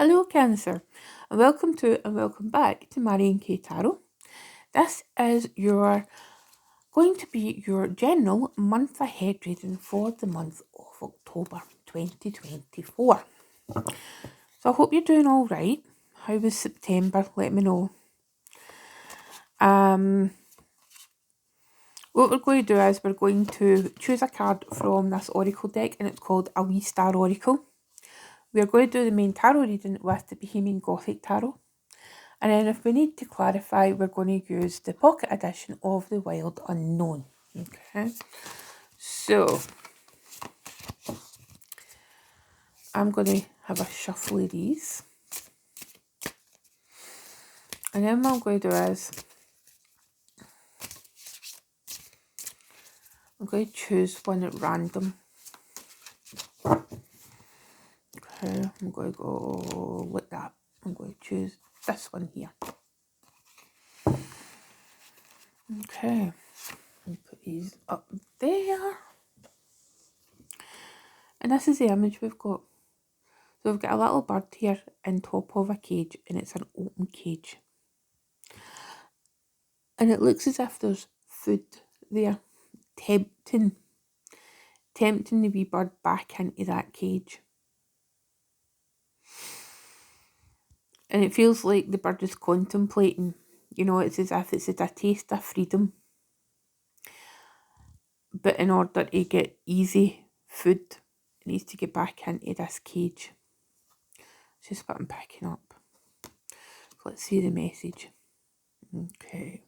Hello, Cancer, and welcome back to Marion K Tarot. This is going to be your general month ahead reading for the month of October 2024. So I hope you're doing all right. How was September? Let me know. What we're going to do is we're going to choose a card from this oracle deck, and it's called a Wee Star Oracle. We're going to do the main tarot reading with the Bohemian Gothic Tarot. And then if we need to clarify, we're going to use the pocket edition of the Wild Unknown. Okay. So, I'm going to have a shuffle of these. And then what I'm going to do is, I'm going to choose one at random. Okay, I'm going to go like that. I'm going to choose this one here. Okay, and put these up there. And this is the image we've got. So we've got a little bird here on top of a cage, and it's an open cage. And it looks as if there's food there, tempting the wee bird back into that cage. And it feels like the bird is contemplating, it's as if it's a taste of freedom. But in order to get easy food, it needs to get back into this cage. It's just what I'm picking up. So let's see the message. Okay.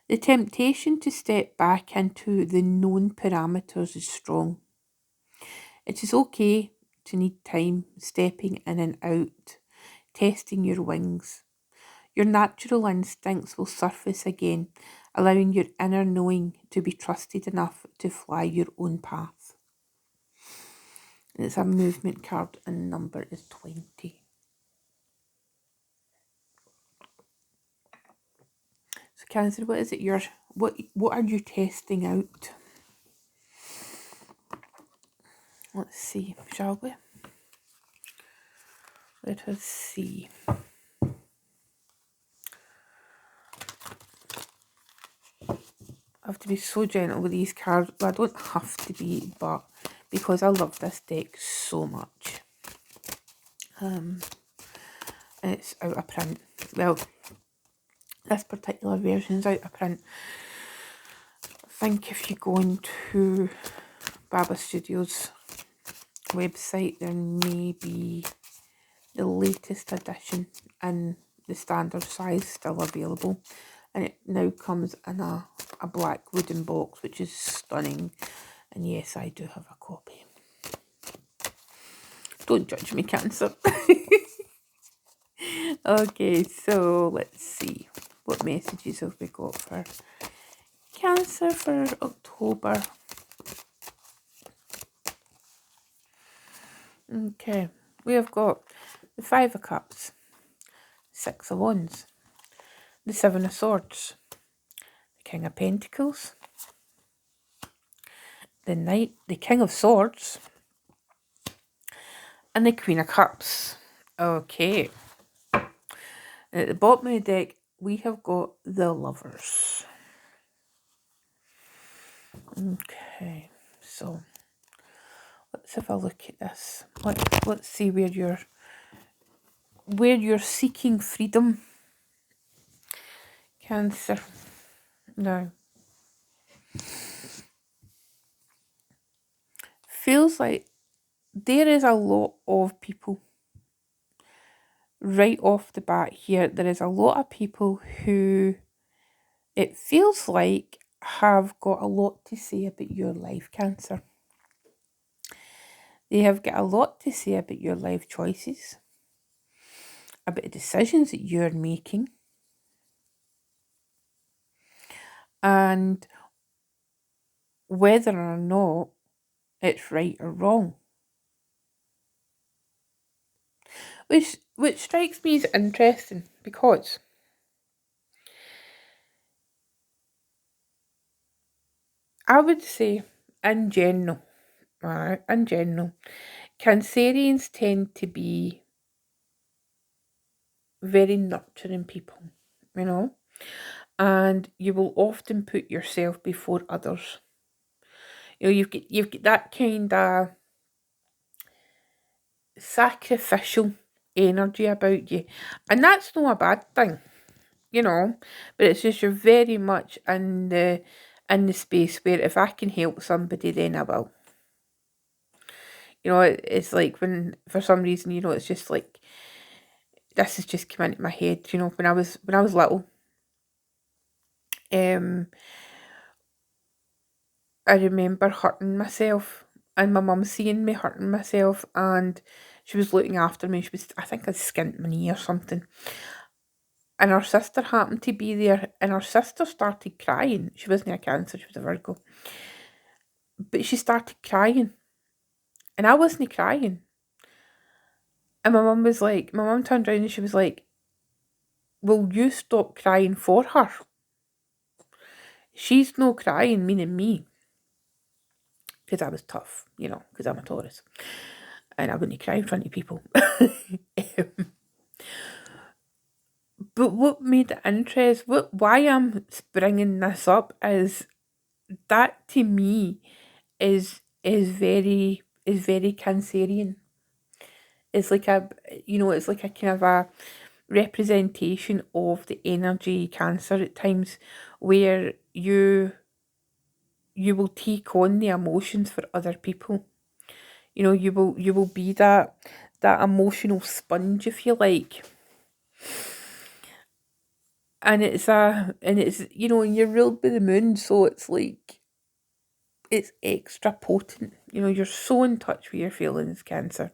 The temptation to step back into the known parameters is strong. It is okay to need time stepping in and out, testing your wings. Your natural instincts will surface again, allowing your inner knowing to be trusted enough to fly your own path. And it's a movement card, and the number is 20. So Cancer, what is it what are you testing out? Let's see, shall we? Let us see. I have to be so gentle with these cards. Well, I don't have to be, but because I love this deck so much. And it's out of print. Well, this particular version is out of print. I think if you go into Baba Studios website, there may be the latest edition in the standard size still available. And it now comes in a black wooden box, which is stunning. And yes, I do have a copy. Don't judge me, Cancer. Okay, so let's see. What messages have we got for Cancer for October? Okay, we have got the Five of Cups, Six of Wands, the Seven of Swords, the King of Pentacles, the Knight, the King of Swords, and the Queen of Cups. Okay. At the bottom of the deck, we have got the Lovers. Okay, so let's have a look at this. Let's see where you're seeking freedom, Cancer. Now, feels like there is a lot of people right off the bat here. There is a lot of people who it feels like have got a lot to say about your life, Cancer. They have got a lot to say about your life choices, about the decisions that you're making, and whether or not it's right or wrong. Which strikes me as interesting, because I would say in general, Cancerians tend to be very nurturing people, you know, and you will often put yourself before others. You've got that kind of sacrificial energy about you, and that's not a bad thing, you know. But it's just you're very much in the space where if I can help somebody, then I will. It's like when for some reason, it's just like this has just come into my head. When I was little, um, I remember hurting myself, and my mum seeing me hurting myself, and she was looking after me. I think I'd skinned my knee or something, and her sister happened to be there, and her sister started crying. She wasn't a Cancer; she was a Virgo, but she started crying, and I wasn't crying. And my mum turned around and she was like, "Will you stop crying for her? She's no crying, meaning me." Because I was tough, because I'm a Taurus. And I wouldn't cry in front of people. But what made it why I'm bringing this up is that to me is very Cancerian. It's like it's like a kind of a representation of the energy Cancer at times, where you will take on the emotions for other people. You will be that emotional sponge, if you like. And you're ruled by the moon, so it's like it's extra potent. You're so in touch with your feelings, Cancer.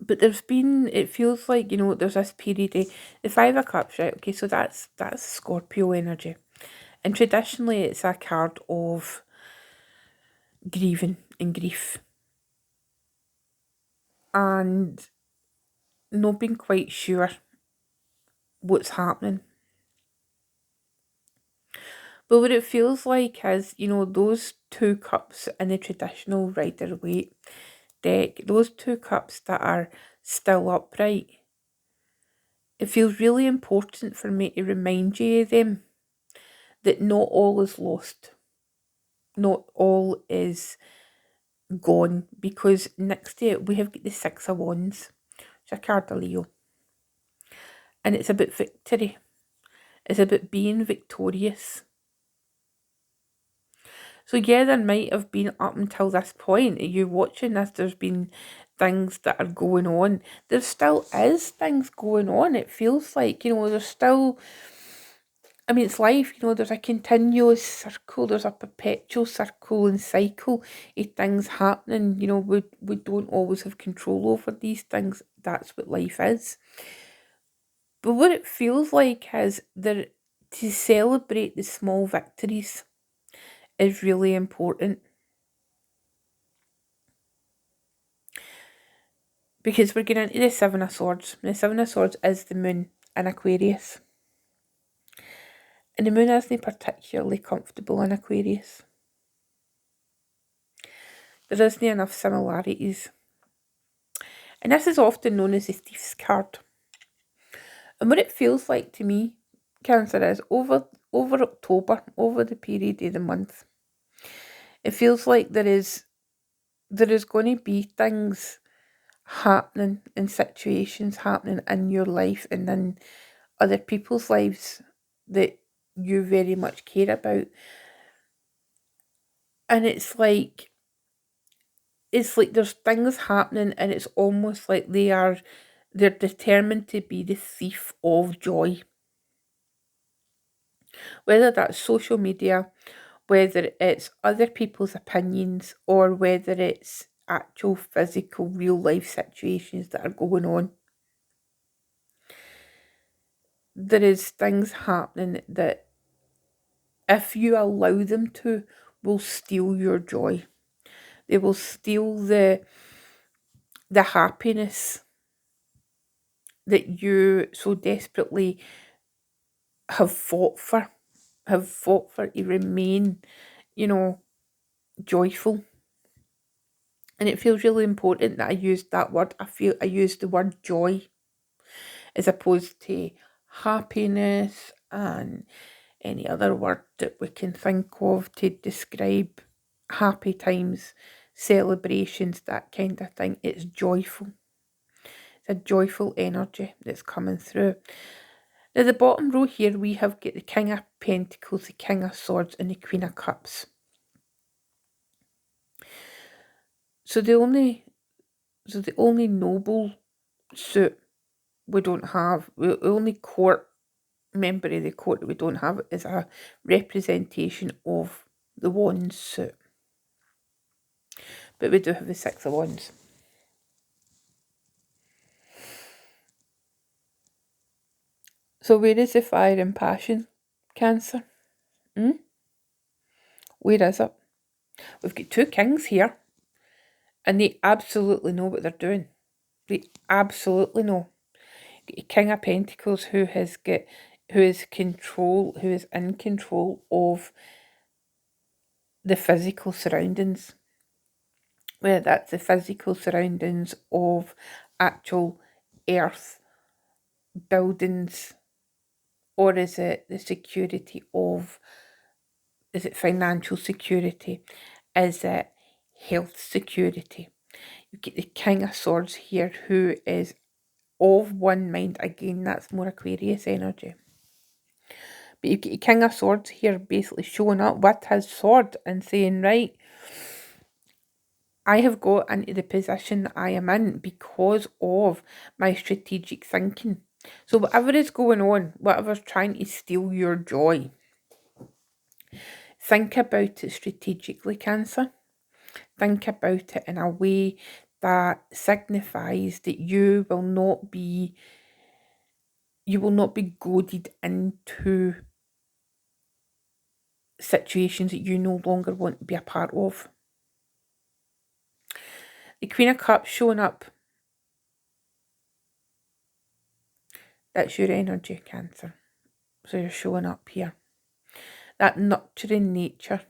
But it feels like, there's this period, the Five of Cups, right? Okay, so that's Scorpio energy. And traditionally it's a card of grieving and grief. And not being quite sure what's happening. But what it feels like is, those two cups in the traditional Rider-Waite deck, those two cups that are still upright, it feels really important for me to remind you of them, that not all is lost. Not all is gone, because next to it we have got the Six of Wands. It's a card of Leo. And it's about victory. It's about being victorious. So yeah, there might have been up until this point, you watching this, there's been things that are going on. There still is things going on. It feels like, there's still, it's life, there's a continuous circle, there's a perpetual circle and cycle of things happening. We don't always have control over these things. That's what life is. But what it feels like is to celebrate the small victories is really important. Because we're getting into the Seven of Swords. The Seven of Swords is the moon in Aquarius. And the moon isn't particularly comfortable in Aquarius. There isn't enough similarities. And this is often known as the Thief's card. And what it feels like to me, Cancer, is over October, over the period of the month, it feels like there is going to be things happening and situations happening in your life and in other people's lives that you very much care about. And it's like there's things happening, and it's almost like they're determined to be the thief of joy. Whether that's social media, whether it's other people's opinions, or whether it's actual physical real life situations that are going on. There is things happening that, if you allow them to, will steal your joy. They will steal the happiness that you so desperately have fought for to remain, joyful. And it feels really important that I used that word. I used the word joy as opposed to happiness and any other word that we can think of to describe happy times, celebrations, that kind of thing. It's joyful. It's a joyful energy that's coming through. Now, the bottom row here, we have got the King of Pentacles, the King of Swords, and the Queen of Cups. So the only noble suit we don't have, the only court member of the court that we don't have is a representation of the Wands suit. But we do have the Six of Wands. So where is the fire and passion, Cancer? Where is it? We've got two kings here, and they absolutely know what they're doing. They absolutely know. King of Pentacles, who is in control of the physical surroundings. Whether that's the physical surroundings of actual earth, buildings, or is it the security of, is it financial security? Is it health security? You get the King of Swords here, who is of one mind. Again, that's more Aquarius energy. But you get your King of Swords here basically showing up with his sword and saying, right, I have got into the position that I am in because of my strategic thinking. So whatever is going on, whatever's trying to steal your joy, think about it strategically, Cancer. Think about it in a way that signifies that you will not be goaded into situations that you no longer want to be a part of. The Queen of Cups showing up. That's your energy, Cancer. So you're showing up here. That nurturing nature.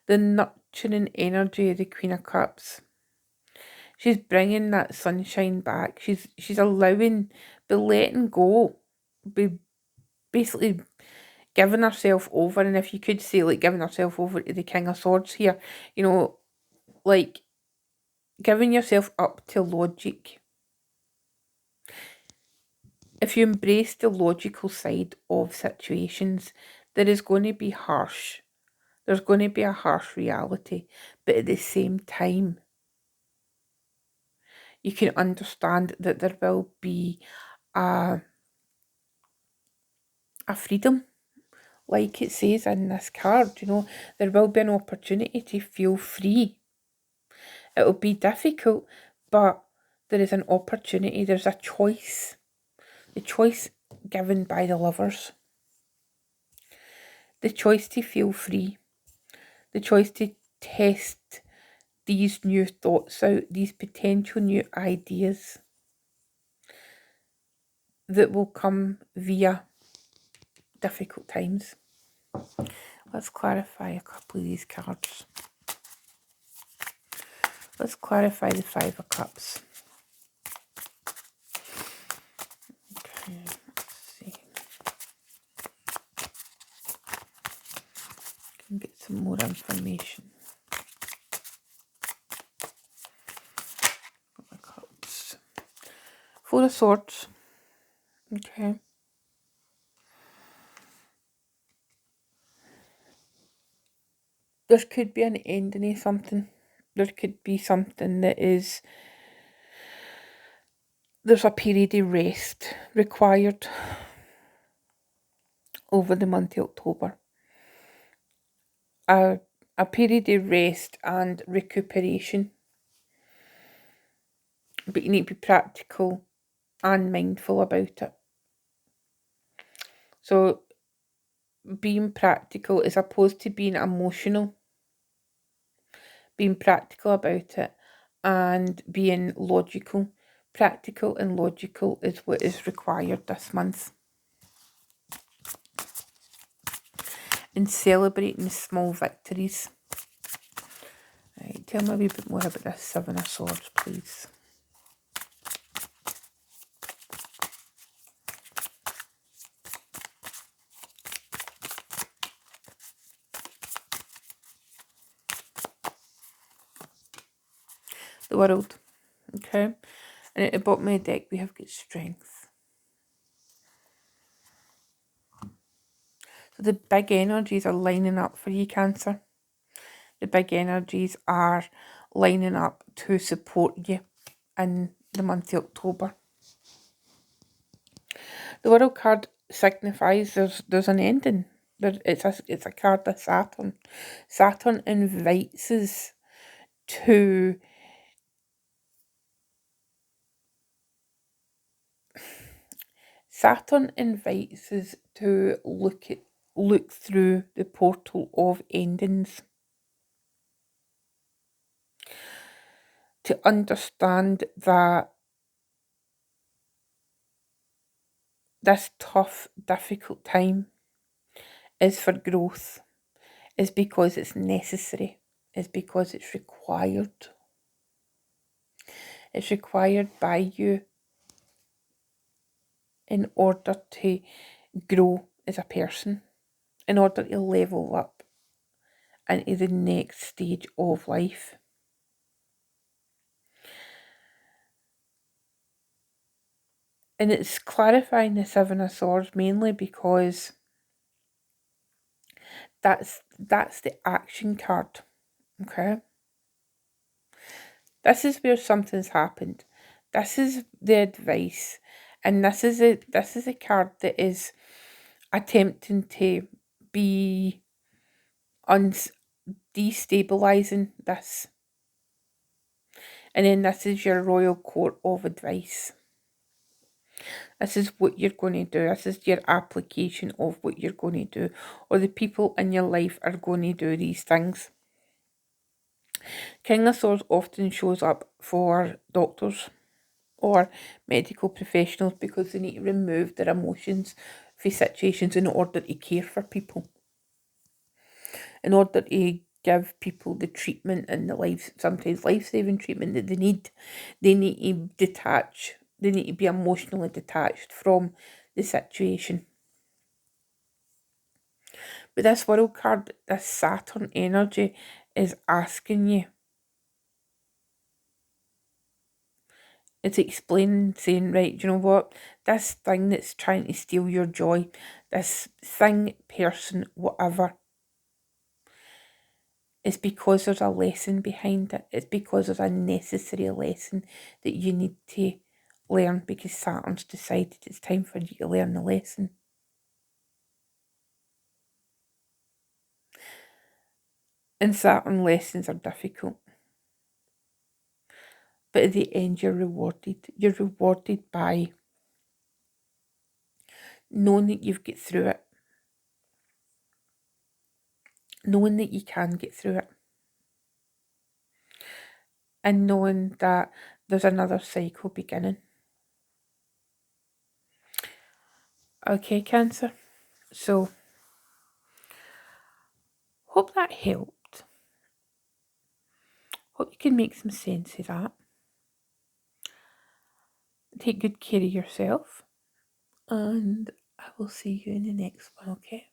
The nurturing energy of the Queen of Cups. She's bringing that sunshine back. She's allowing, by letting go, by basically giving herself over. And if you could say, like, giving herself over to the King of Swords here, you know, like giving yourself up to logic. If you embrace the logical side of situations, there is going to be harsh. There's going to be a harsh reality. But at the same time, you can understand that there will be a freedom. Like it says in this card, you know, there will be an opportunity to feel free. It will be difficult, but there is an opportunity. There's a choice. The choice given by the Lovers. The choice to feel free. The choice to test these new thoughts out, these potential new ideas that will come via difficult times. Let's clarify a couple of these cards. Let's clarify the Five of Cups. Okay, let's see. Can get some more information. Five of Cups. Four of Swords. Okay. There could be an ending of something. There could be something that is... There's a period of rest required over the month of October. A period of rest and recuperation. But you need to be practical and mindful about it. So being practical as opposed to being emotional. Being practical about it and being logical. Practical and logical is what is required this month. And celebrating the small victories. Right, tell me a wee bit more about this Seven of Swords, please. The World, okay? And at the bottom of the deck, we have got Strength. So the big energies are lining up for you, Cancer. The big energies are lining up to support you in the month of October. The World card signifies there's an ending. It's a card of Saturn. Saturn invites us to look through the portal of endings, to understand that this tough, difficult time is for growth, is because it's necessary, is because it's required. It's required by you in order to grow as a person, in order to level up into the next stage of life. And it's clarifying the Seven of Swords mainly because that's the action card, okay? This is where something's happened. This is the advice, and this is a card that is attempting to be destabilizing this. And then this is your royal court of advice. This is what you're going to do. This is your application of what you're going to do. Or the people in your life are going to do these things. King of Swords often shows up for doctors or medical professionals because they need to remove their emotions for situations in order to care for people. In order to give people the treatment and sometimes life-saving treatment that they need. They need to detach. They need to be emotionally detached from the situation. But this World card, this Saturn energy is asking you. It's explaining, saying, right, you know what? This thing that's trying to steal your joy, this thing, person, whatever, it's because there's a lesson behind it. It's because there's a necessary lesson that you need to learn because Saturn's decided it's time for you to learn the lesson. And Saturn lessons are difficult. But at the end, you're rewarded. You're rewarded by knowing that you've got through it. Knowing that you can get through it. And knowing that there's another cycle beginning. Okay, Cancer. So, hope that helped. Hope you can make some sense of that. Take good care of yourself. And I will see you in the next one, okay?